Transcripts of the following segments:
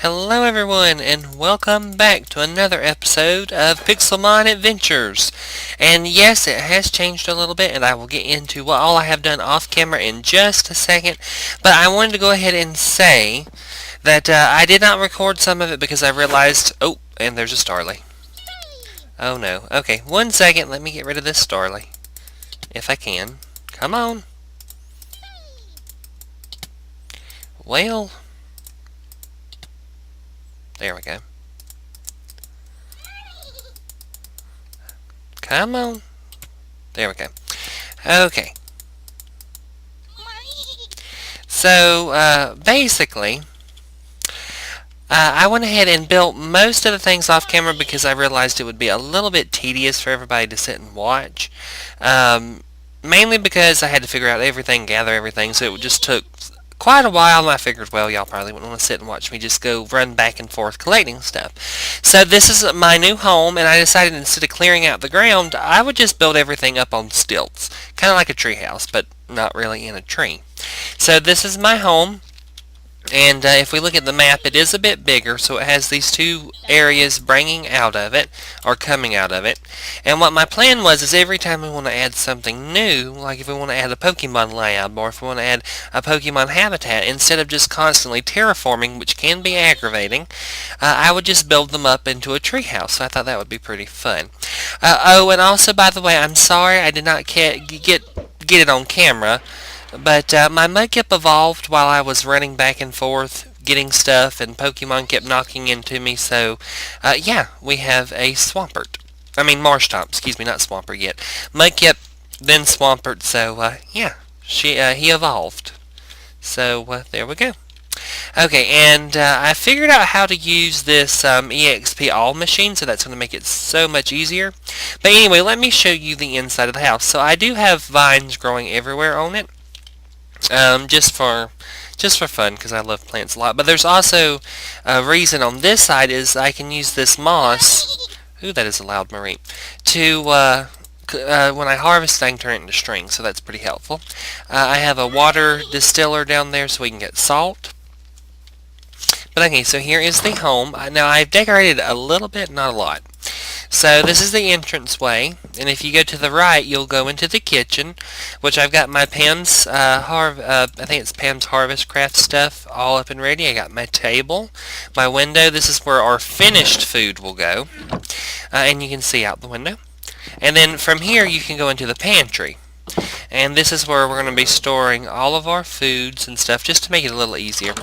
Hello everyone, and welcome back to another episode of Pixelmon Adventures. And yes, it has changed a little bit, and I will get into what all I have done off camera in just a second. But I wanted to go ahead and say that I did not record some of it because I realized... Oh, and there's a Starly. Oh no. Okay, 1 second, let me get rid of this Starly. If I can. Come on. Well... There we go. Come on. There we go. Okay. So, basically, I went ahead and built most of the things off camera because I realized it would be a little bit tedious for everybody to sit and watch. Mainly because I had to figure out everything, gather everything, so it just took quite a while, and I figured, well, y'all probably wouldn't want to sit and watch me just go run back and forth collecting stuff. So this is my new home, and I decided instead of clearing out the ground, I would just build everything up on stilts. Kind of like a tree house, but not really in a tree. So this is my home. And if we look at the map, it is a bit bigger, so it has these two areas bringing out of it, or coming out of it. And what my plan was is every time we want to add something new, like if we want to add a Pokemon lab, or if we want to add a Pokemon habitat, instead of just constantly terraforming, which can be aggravating, I would just build them up into a treehouse. So I thought that would be pretty fun. Oh, and also, by the way, I'm sorry I did not get it on camera. But my Mudkip evolved while I was running back and forth getting stuff, and Pokemon kept knocking into me, so yeah, we have a Swampert. I mean Marshtomp, excuse me, not Swampert yet. Mudkip, then Swampert, so yeah, he evolved. So there we go. Okay, and I figured out how to use this EXP All machine, so that's going to make it so much easier. But anyway, let me show you the inside of the house. So I do have vines growing everywhere on it. Just for fun, because I love plants a lot. But there's also a reason on this side is I can use this moss. Ooh, that is a loud Marie. To when I harvest, I can turn it into string, so that's pretty helpful. I have a water distiller down there, so we can get salt. But okay, so here is the home. Now I've decorated a little bit, not a lot. So this is the entranceway, and if you go to the right, you'll go into the kitchen, which I've got my Pam's I think it's Pam's Harvest Craft stuff all up and ready. I got my table, my window. This is where our finished food will go, and you can see out the window. And then from here, you can go into the pantry. And this is where we're going to be storing all of our foods and stuff, just to make it a little easier.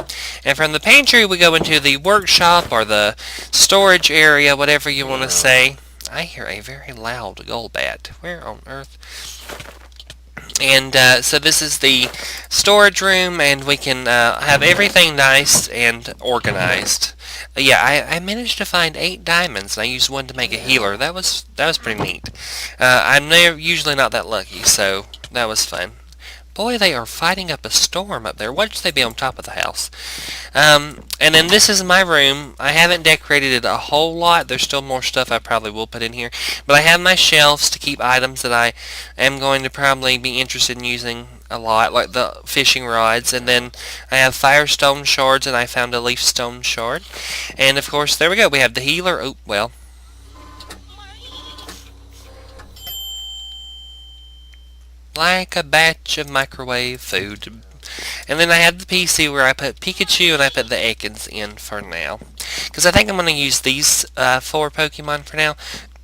And from the pantry, we go into the workshop, or the storage area, whatever you want to say. I hear a very loud Golbat. Where on earth? And so this is the storage room, and we can have everything nice and organized. Yeah, I managed to find 8 diamonds, and I used 1 to make a healer. That was pretty neat. I'm usually not that lucky, so that was fun. Boy, they are fighting up a storm up there. Why should they be on top of the house? And then this is my room. I haven't decorated it a whole lot. There's still more stuff I probably will put in here. But I have my shelves to keep items that I am going to probably be interested in using a lot, like the fishing rods. And then I have firestone shards, and I found a leafstone shard. And of course, there we go. We have the healer. Oh, well. Like a batch of microwave food. And then I have the PC where I put Pikachu and I put the Ekans in for now. Because I think I'm going to use these 4 Pokemon for now.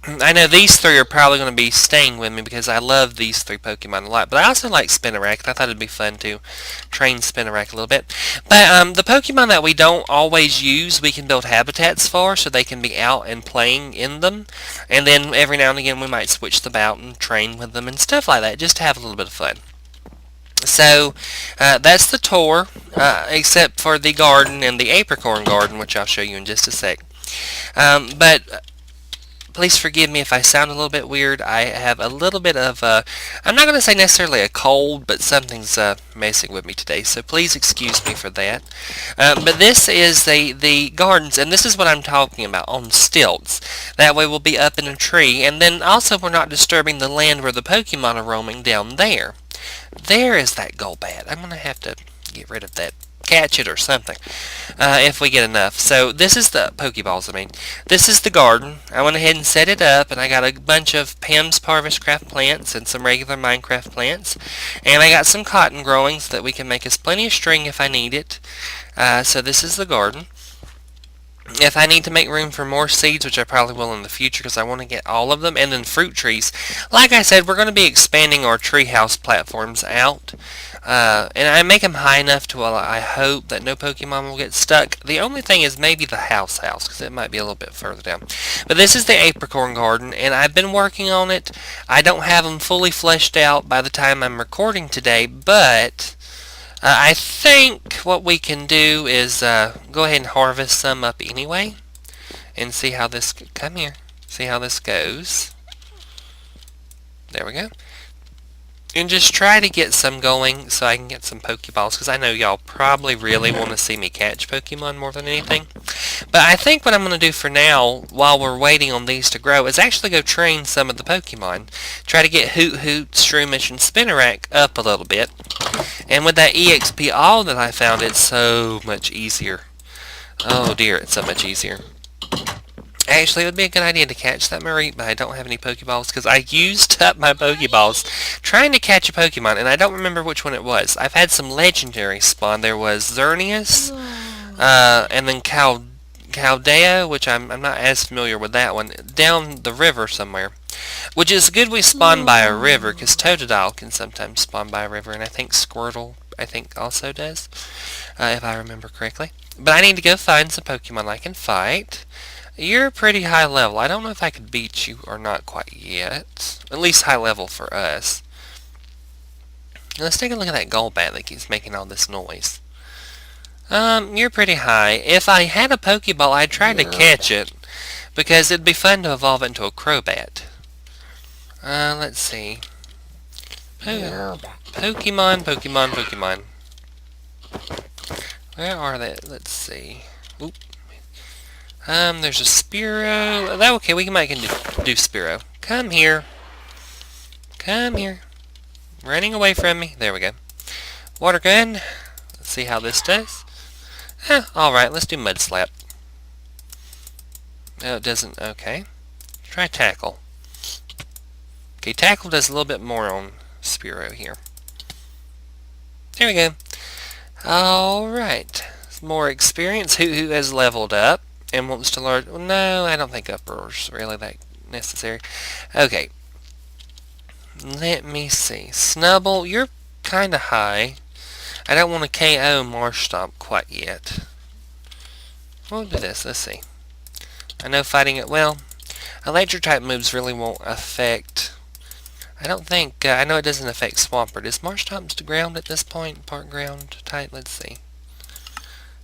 I know these 3 are probably going to be staying with me because I love these 3 Pokemon a lot. But I also like Spinarak, and I thought it would be fun to train Spinarak a little bit. But the Pokemon that we don't always use, we can build habitats for, so they can be out and playing in them. And then every now and again we might switch them out and train with them and stuff like that, just to have a little bit of fun. So that's the tour, except for the garden and the apricorn garden, which I'll show you in just a sec. But please forgive me if I sound a little bit weird. I have a little bit of, I'm not going to say necessarily a cold, but something's messing with me today, so please excuse me for that. But this is the gardens, and this is what I'm talking about, on stilts. That way we'll be up in a tree, and then also we're not disturbing the land where the Pokemon are roaming down there. There is that Golbat. I'm going to have to get rid of that catch it or something, if we get enough. So this is the Pokeballs, I mean. This is the garden. I went ahead and set it up, and I got a bunch of Pam's Harvest Craft plants and some regular Minecraft plants. And I got some cotton growing so that we can make us plenty of string if I need it. So this is the garden. If I need to make room for more seeds, which I probably will in the future because I want to get all of them, and then fruit trees. Like I said, we're going to be expanding our treehouse platforms out. And I make them high enough to where I hope that no Pokemon will get stuck. The only thing is maybe the house, because it might be a little bit further down. But this is the apricorn garden, and I've been working on it. I don't have them fully fleshed out by the time I'm recording today, but I think what we can do is go ahead and harvest some up anyway and see how this, come here, see how this goes. There we go. And just try to get some going so I can get some Pokeballs, because I know y'all probably really want to see me catch Pokemon more than anything. But I think what I'm going to do for now, while we're waiting on these to grow, is actually go train some of the Pokemon. Try to get Hoot Hoot, Shroomish, and Spinarak up a little bit. And with that EXP all that I found, it's so much easier. Oh dear, it's so much easier. Actually, it would be a good idea to catch that Mareep, but I don't have any Pokeballs because I used up my Pokeballs trying to catch a Pokemon, and I don't remember which one it was. I've had some legendary spawn. There was Xerneas, and then Caldea, which I'm not as familiar with that one, down the river somewhere. Which is good we spawn by a river, because Totodile can sometimes spawn by a river, and I think Squirtle, also does, if I remember correctly. But I need to go find some Pokemon I can fight. You're pretty high level. I don't know if I could beat you or not quite yet. At least high level for us. Let's take a look at that Golbat that keeps making all this noise. You're pretty high. If I had a Pokeball, I'd try to catch it, because it'd be fun to evolve it into a Crobat. Let's see. Pokemon. Where are they? Let's see. Oop. There's a Spearow. Okay, we might do Spearow. Come here. Come here. Running away from me. There we go. Water gun. Let's see how this does. Alright, let's do Mud Slap. No, it doesn't. Okay. Try Tackle. Okay, Tackle does a little bit more on Spearow here. There we go. Alright. More experience. Who has leveled up and wants to learn? Well, no, I don't think Upper's really that necessary. Okay. Let me see. Snubble, you're kind of high. I don't want to KO Marsh Stomp quite yet. We'll do this. Let's see. I know fighting it well. Electric type moves really won't affect. I don't think. I know it doesn't affect Swampert. Is Marsh Stomp to ground at this point? Part ground type? Let's see.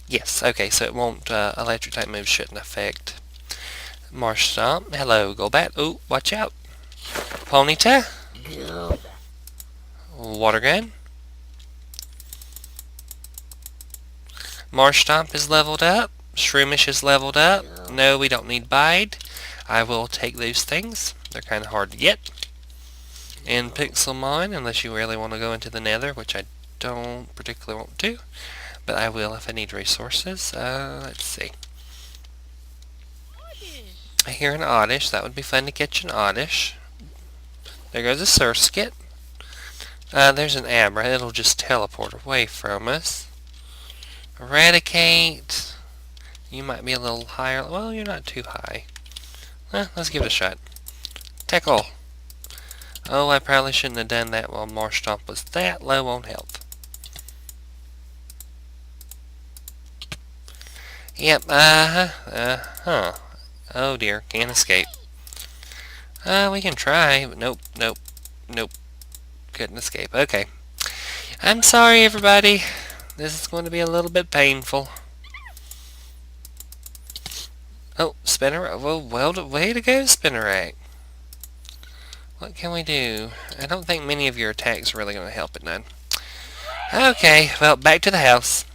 Yes. Okay. So it won't. Electric type moves shouldn't affect Marsh Stomp. Hello, Golbat. Oh, watch out. Ponyta. Water Gun. Marsh Stomp is leveled up. Shroomish is leveled up. No, we don't need Bide. I will take those things. They're kind of hard to get. And Pixelmon, unless you really want to go into the Nether, which I don't particularly want to. But I will if I need resources. Let's see. I hear an Oddish. That would be fun to catch an Oddish. There goes a Surskit. There's an Abra. It'll just teleport away from us. Eradicate. You might be a little higher. Well, you're not too high. Let's give it a shot. Tackle. Oh, I probably shouldn't have done that while Marsh Stomp was that low on health. Yep, Oh dear, can't escape. We can try, but nope. Couldn't escape. Okay. I'm sorry, everybody. This is going to be a little bit painful. Oh, Spinarak. Well, way to go, Spinarak. What can we do? I don't think many of your attacks are really going to help it none. Okay, well, back to the house.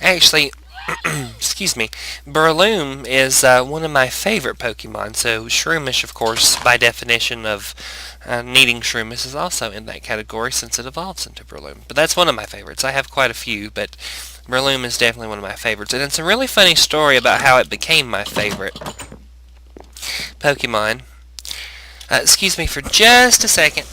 Actually, excuse me, Breloom is one of my favorite Pokemon. So Shroomish, of course, by definition of needing Shroomish, is also in that category since it evolves into Breloom. But that's one of my favorites. I have quite a few, but Breloom is definitely one of my favorites. And it's a really funny story about how it became my favorite Pokemon. Excuse me for just a second.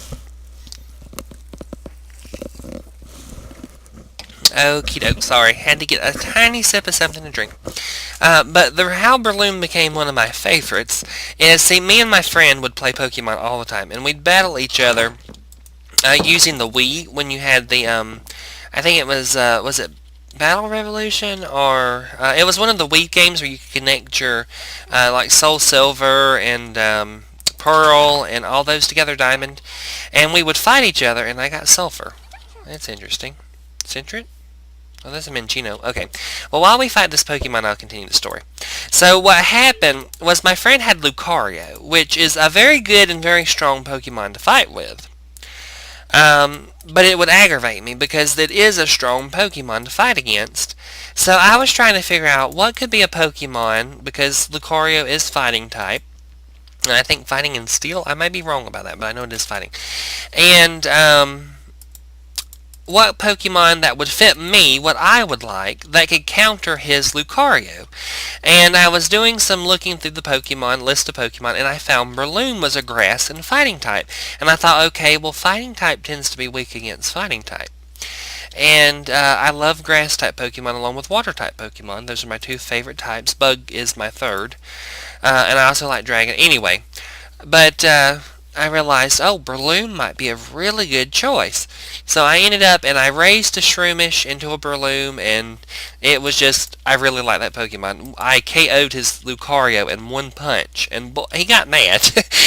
Okie doke, sorry. Had to get a tiny sip of something to drink. But how Breloom became one of my favorites is, see, me and my friend would play Pokemon all the time, and we'd battle each other using the Wii when you had the, I think it was it Battle Revolution? Or, it was one of the Wii games where you could connect your, like Soul Silver and, Pearl and all those together, Diamond, and we would fight each other, and I got Sulfur. That's interesting. Centret? Oh, that's a Minchino. Okay. Well, while we fight this Pokemon, I'll continue the story. So what happened was my friend had Lucario, which is a very good and very strong Pokemon to fight with. But it would aggravate me because it is a strong Pokemon to fight against. So I was trying to figure out what could be a Pokemon, because Lucario is fighting type. And I think fighting in Steel, I might be wrong about that, but I know it is fighting. And, what Pokemon that would fit me, what I would like, that could counter his Lucario. And I was doing some looking through the list of Pokemon, and I found Breloom was a grass and fighting type. And I thought, okay, well, fighting type tends to be weak against fighting type. And I love grass type Pokemon along with water type Pokemon. Those are my two favorite types. Bug is my third. And I also like Dragon. Anyway, but I realized, oh, Breloom might be a really good choice. So I ended up, and I raised a Shroomish into a Breloom, and it was just, I really like that Pokemon. I KO'd his Lucario in one punch, and he got mad.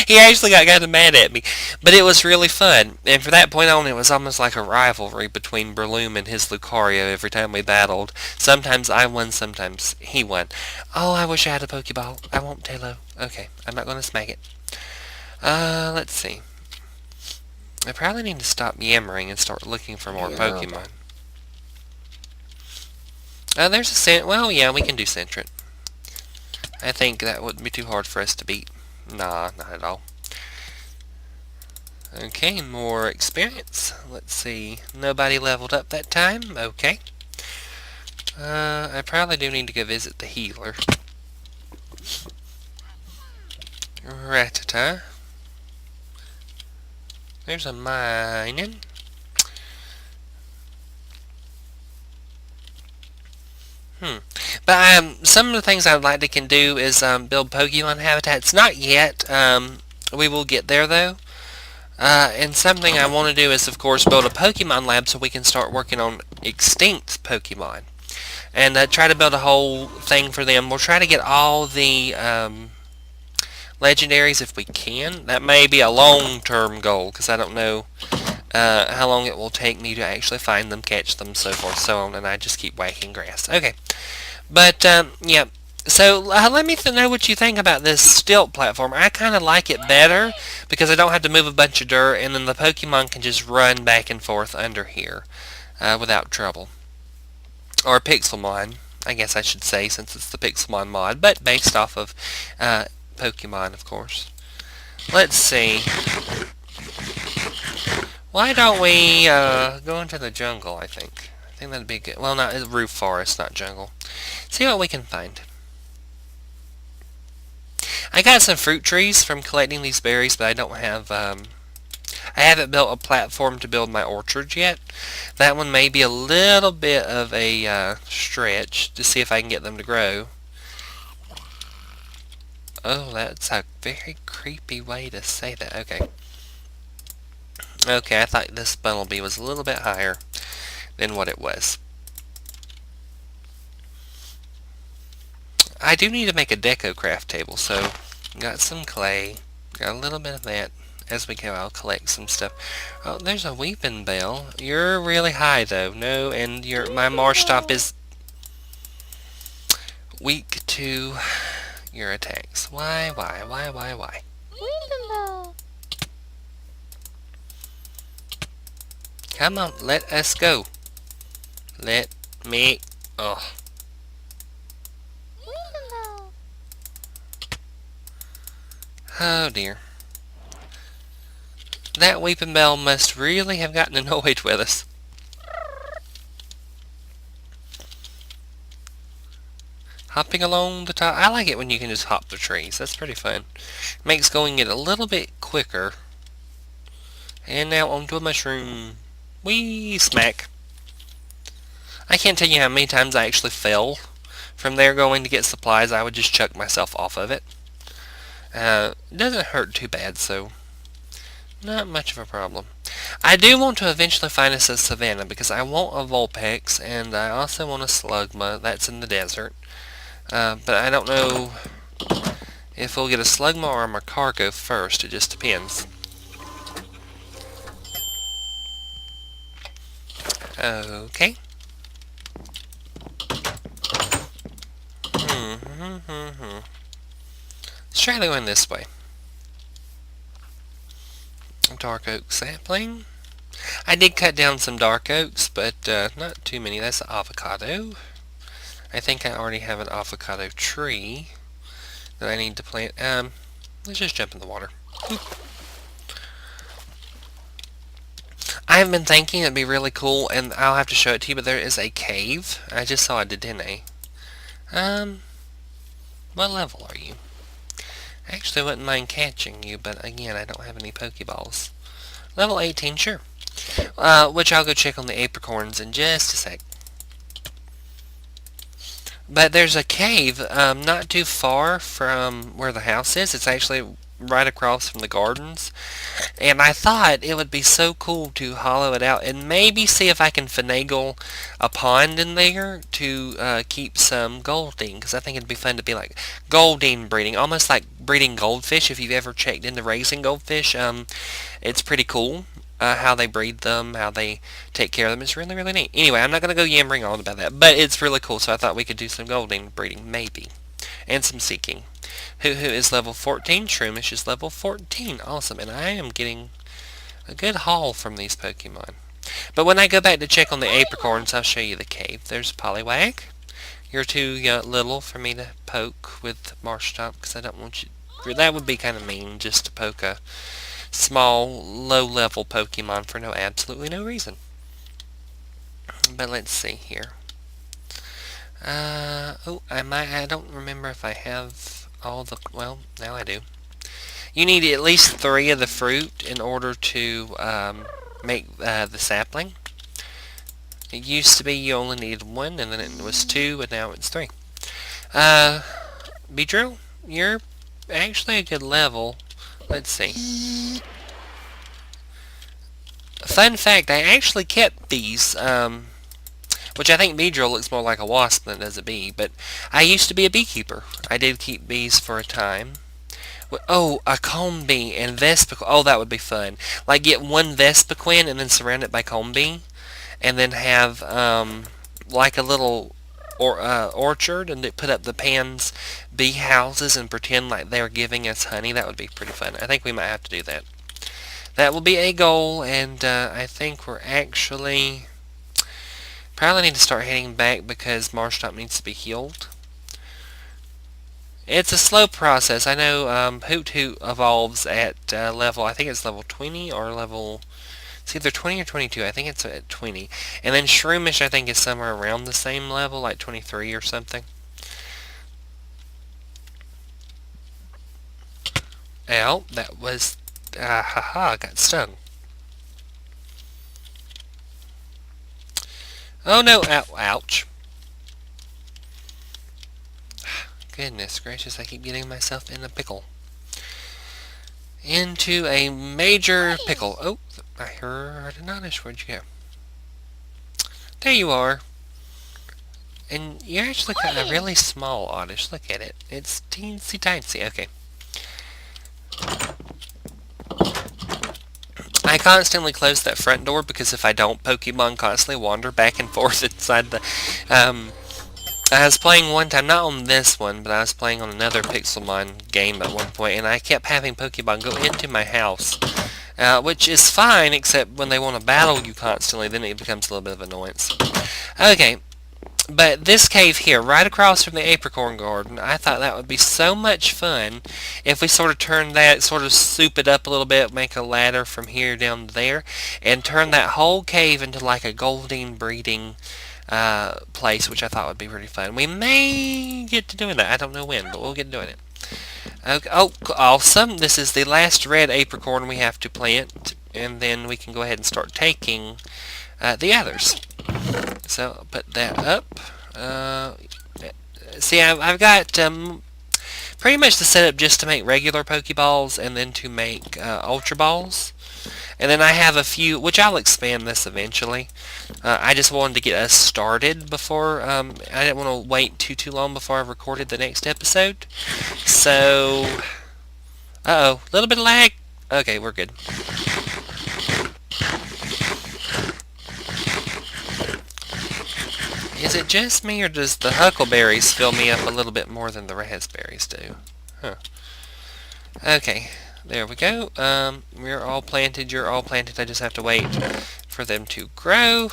He actually got kind of mad at me. But it was really fun. And from that point on, it was almost like a rivalry between Breloom and his Lucario every time we battled. Sometimes I won, sometimes he won. Oh, I wish I had a Pokeball. I won't, Taylor. Okay, I'm not going to smack it. Let's see. I probably need to stop yammering and start looking for more Pokemon. There's a well, yeah, we can do Centret. I think that wouldn't be too hard for us to beat. Nah, not at all. Okay, more experience. Let's see. Nobody leveled up that time. Okay. I probably do need to go visit the healer. Rattata. There's a mining. But some of the things I'd like to can do is build Pokemon habitats. Not yet. We will get there though. And something I want to do is, of course, build a Pokemon lab so we can start working on extinct Pokemon. And try to build a whole thing for them. We'll try to get all the legendaries if we can. That may be a long-term goal, because I don't know how long it will take me to actually find them, catch them, so forth, so on, and I just keep whacking grass. Okay. But, yeah. So, let me know what you think about this stilt platform. I kind of like it better, because I don't have to move a bunch of dirt, and then the Pokemon can just run back and forth under here without trouble. Or Pixelmon, I guess I should say, since it's the Pixelmon mod, but based off of Pokemon, of course. Let's see. Why don't we go into the jungle, I think. I think that'd be good. Well, not roof forest, not jungle. See what we can find. I got some fruit trees from collecting these berries, but I don't have, I haven't built a platform to build my orchard yet. That one may be a little bit of a stretch to see if I can get them to grow. Oh, that's a very creepy way to say that. Okay. Okay, I thought this bumblebee was a little bit higher than what it was. I do need to make a deco craft table, so got some clay, got a little bit of that. As we go, I'll collect some stuff. Oh, there's a weeping bell. You're really high, though. No, and my marsh stomp is weak to your attacks. Why? Come on, let us go. Let me... Oh. Oh dear. That weeping bell must really have gotten annoyed with us. Hopping along the top. I like it when you can just hop the trees. That's pretty fun. Makes going it a little bit quicker. And now onto a mushroom. Whee! Smack. I can't tell you how many times I actually fell from there going to get supplies. I would just chuck myself off of it. It doesn't hurt too bad, so not much of a problem. I do want to eventually find us a savanna because I want a Vulpix and I also want a Slugma. That's in the desert. But I don't know if we'll get a Slugma or a Macargo first. It just depends. Okay. Let's try going this way. Dark oak sapling. I did cut down some dark oaks, but not too many. That's an avocado. I think I already have an avocado tree that I need to plant. Let's just jump in the water. Oop. I've been thinking it'd be really cool, and I'll have to show it to you, but there is a cave. I just saw a Dedenne. What level are you? Actually, I wouldn't mind catching you, but again, I don't have any Pokeballs. Level 18, sure. Which I'll go check on the apricorns in just a sec. But there's a cave not too far from where the house is. It's actually right across from the gardens. And I thought it would be so cool to hollow it out and maybe see if I can finagle a pond in there to keep some Goldeen. Because I think it'd be fun to be like Goldeen breeding. Almost like breeding goldfish. If you've ever checked into raising goldfish, it's pretty cool. How they breed them, how they take care of them. It's really, really neat. Anyway, I'm not going to go yammering on about that, but it's really cool, so I thought we could do some Goldeen breeding, maybe. And some seeking. Hoo is level 14, Shroomish is level 14. Awesome, and I am getting a good haul from these Pokemon. But when I go back to check on the apricorns, I'll show you the cave. There's Poliwag. You're too little for me to poke with Marshtomp, because I don't want you... That would be kind of mean, just to poke a small, low-level Pokemon for absolutely no reason. But let's see here. I don't remember if I have all the... Well, now I do. You need at least 3 of the fruit in order to make the sapling. It used to be you only needed 1, and then it was 2, and now it's 3. Beedrill, you're actually a good level. Let's see. Fun fact, I actually kept these, which I think Beedrill looks more like a wasp than it does a bee, but I used to be a beekeeper. I did keep bees for a time. Oh, a comb bee and Vespiquen. Oh, that would be fun. Like, get 1 Vespiquen and then surround it by comb bee, and then have, like a little orchard, and put up the Pan's bee houses and pretend like they're giving us honey. That would be pretty fun. I think we might have to do that. That will be a goal, and I think we're actually... Probably need to start heading back because Marshtomp needs to be healed. It's a slow process. I know Hoot Hoot evolves at level... I think it's level 20 or level... It's either 20 or 22. I think it's at 20. And then Shroomish, I think, is somewhere around the same level, like 23 or something. Ow, that was... haha, got stung. Oh no, ouch. Goodness gracious, I keep getting myself in a pickle. Into a major pickle. Oh, I heard an Oddish. Where'd you go? There you are. And you're actually kind of a really small Oddish. Look at it. It's teensy tiny. Okay. I constantly close that front door because if I don't, Pokemon constantly wander back and forth inside the... I was playing one time, not on this one, but I was playing on another Pixelmon game at one point, and I kept having Pokemon go into my house, which is fine, except when they want to battle you constantly, then it becomes a little bit of an annoyance. Okay, But this cave here, right across from the apricorn garden, I thought that would be so much fun if we sort of turn that, sort of soup it up a little bit, make a ladder from here down to there, and turn that whole cave into like a Goldine breeding place, which I thought would be pretty fun. We may get to doing that. I don't know when, but we'll get doing it. Okay. Oh, awesome. This is the last red apricorn we have to plant, and then we can go ahead and start taking the others. So I'll put that up. See, I've got pretty much the setup just to make regular Pokeballs and then to make Ultra Balls. And then I have a few, which I'll expand this eventually. I just wanted to get us started before, I didn't want to wait too long before I recorded the next episode. So, uh-oh, a little bit of lag. Okay, we're good. Is it just me, or does the huckleberries fill me up a little bit more than the raspberries do? Huh. Okay, there we go. We're all planted, you're all planted. I just have to wait for them to grow.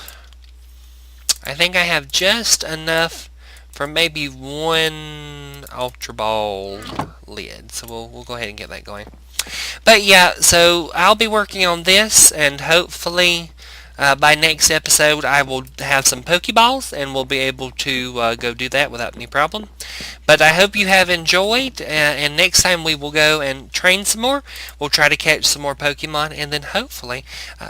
I think I have just enough for maybe one Ultra Ball lid. So we'll go ahead and get that going. But yeah, so I'll be working on this, and hopefully by next episode I will have some Pokeballs, and we'll be able to go do that without any problem. But I hope you have enjoyed, and next time we will go and train some more. We'll try to catch some more Pokemon, and then hopefully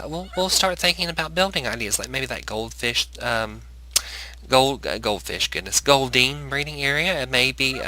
we'll start thinking about building ideas, like maybe that goldfish, goldfish, goodness, Goldine breeding area, and maybe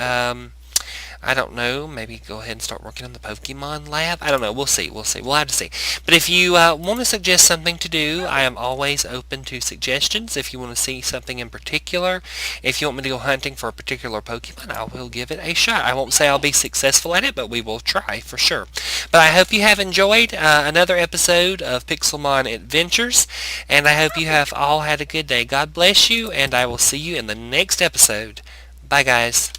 I don't know, maybe go ahead and start working on the Pokemon lab. I don't know, we'll see. We'll have to see. But if you want to suggest something to do, I am always open to suggestions. If you want to see something in particular, if you want me to go hunting for a particular Pokemon, I will give it a shot. I won't say I'll be successful at it, but we will try for sure. But I hope you have enjoyed another episode of Pixelmon Adventures, and I hope you have all had a good day. God bless you, and I will see you in the next episode. Bye, guys.